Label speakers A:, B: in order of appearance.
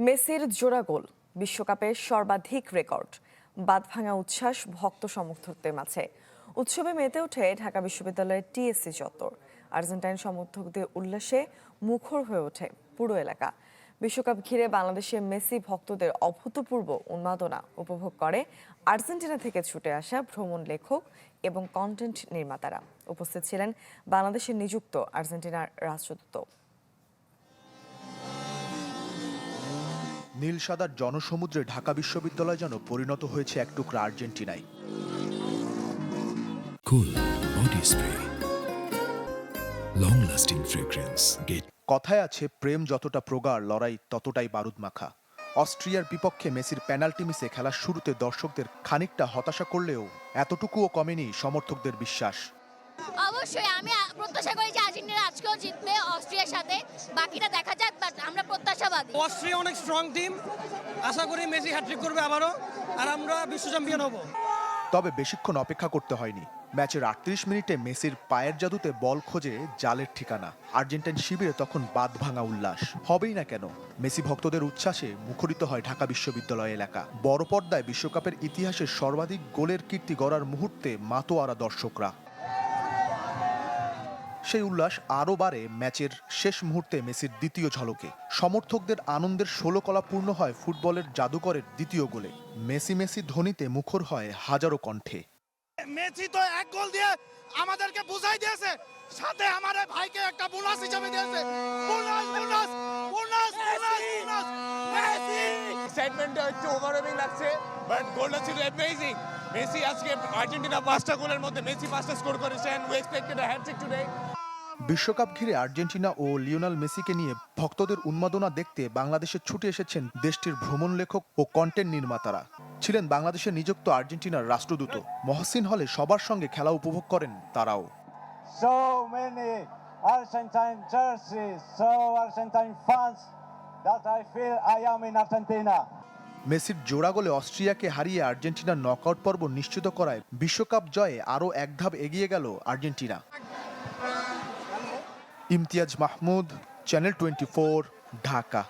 A: মেসির জোড়া গোল বিশ্বকাপের সর্বাধিক রেকর্ড। বাঁধভাঙা উচ্ছ্বাস ভক্ত সমর্থকদের মাঝে। উৎসবে মেতে ওঠে ঢাকা বিশ্ববিদ্যালয়ের টিএসসি চত্বর। আর্জেন্টাইন সমর্থকদের উল্লাসে মুখর হয়ে ওঠে পুরো এলাকা। বিশ্বকাপ ঘিরে বাংলাদেশের মেসি ভক্তদের অভূতপূর্ব উন্মাদনা উপভোগ করে আর্জেন্টিনা থেকে ছুটে আসা ভ্রমণ লেখক এবং কন্টেন্ট নির্মাতারা। উপস্থিত ছিলেন বাংলাদেশে নিযুক্ত আর্জেন্টিনার রাষ্ট্রদূত।
B: নীল সাদার জনসমুদ্রে ঢাকা বিশ্ববিদ্যালয় যেন পরিণত হয়েছে এক টুকরা আর্জেন্টিনায়।
C: Cool body spray, long lasting fragrance.
B: কথায় আছে, প্রেম যতটা প্রগাঢ়, লড়াই ততটাই বারুদ মাখা। অস্ট্রিয়ার বিপক্ষে মেসির পেনাল্টি মিসে খেলার শুরুতে দর্শকদের খানিকটা হতাশা করলেও এতটুকুও কমেনি সমর্থকদের বিশ্বাস।
D: অবশ্যই আমি প্রত্যাশা করি যে আর্জেন্টিনা আজকেও জিতবে অস্ট্রিয়ার সাথে, বাকিটা দেখা যাক, বাট আমরা প্রত্যাশাবাদী।
E: অস্ট্রিয়া অনেক স্ট্রং টিম, আশা করি মেসি হ্যাট্রিক করবে আবারও, আর আমরা বিশ্ব চ্যাম্পিয়ন হব।
B: তবে বেশিক্ষণ অপেক্ষা করতে হয়নি। ম্যাচের 38 মিনিটে মেসির পায়ের জাদুতে বল খোঁজে জালের ঠিকানা। আর্জেন্টাইন শিবিরে তখন বাঁধভাঙা উল্লাস। হবেই না কেন, মেসি ভক্তদের উচ্ছ্বাসে মুখরিত হয় ঢাকা বিশ্ববিদ্যালয় এলাকা। বড় পর্দায় বিশ্বকাপের ইতিহাসে সর্বাধিক গোলের কীর্তি গড়ার মুহূর্তে মাতোয়ারা দর্শকরা। সেই উল্লাস আরও বাড়ে ম্যাচের শেষ মুহূর্তে মেসির দ্বিতীয় ঝলকে। সমর্থকদের আনন্দের ষোলকলা পূর্ণ হয় ফুটবলের জাদুকরের দ্বিতীয় গোলে। মেসি মেসি ধ্বনিতে মুখর হয় হাজারো কণ্ঠে।
F: মেসি তো এক গোল দিয়ে আমাদেরকে বুঝাই দিয়েছে, সাথে আমার ভাইকে একটা বোনাস হিসেবে দিয়েছে। Bonus bonus bonus bonus bonus. Messi
G: এক্সাইটমেন্টটা একটু ওভারওয়েলমিং লাগছে, বাট গোলটা ছিল অ্যামেজিং। মেসি আজকে আর্জেন্টিনা 5টা গোলের মধ্যে মেসি 5টা স্কোর করেছেন। We expected a hat-trick today.
B: বিশ্বকাপ ঘিরে আর্জেন্টিনা ও লিওনেল মেসিকে নিয়ে ভক্তদের উন্মাদনা দেখতে বাংলাদেশে ছুটে এসেছেন দেশটির ভ্রমণ লেখক ও কন্টেন্ট নির্মাতারা। ছিলেন বাংলাদেশে নিযুক্ত আর্জেন্টিনার রাষ্ট্রদূত। মহসিন হলে সবার সঙ্গে খেলা উপভোগ করেন তারাও।
H: So many Argentine jerseys, so Argentine fans that I feel I am in Argentina.
B: মেসির জোড়া গোলে অস্ট্রিয়াকে হারিয়ে আর্জেন্টিনার নকআউট পর্ব নিশ্চিত করায় বিশ্বকাপ জয়ে আরও এক ধাপ এগিয়ে গেল আর্জেন্টিনা। ইমতিয়াজ মাহমুদ, চ্যানেল 24, ঢাকা।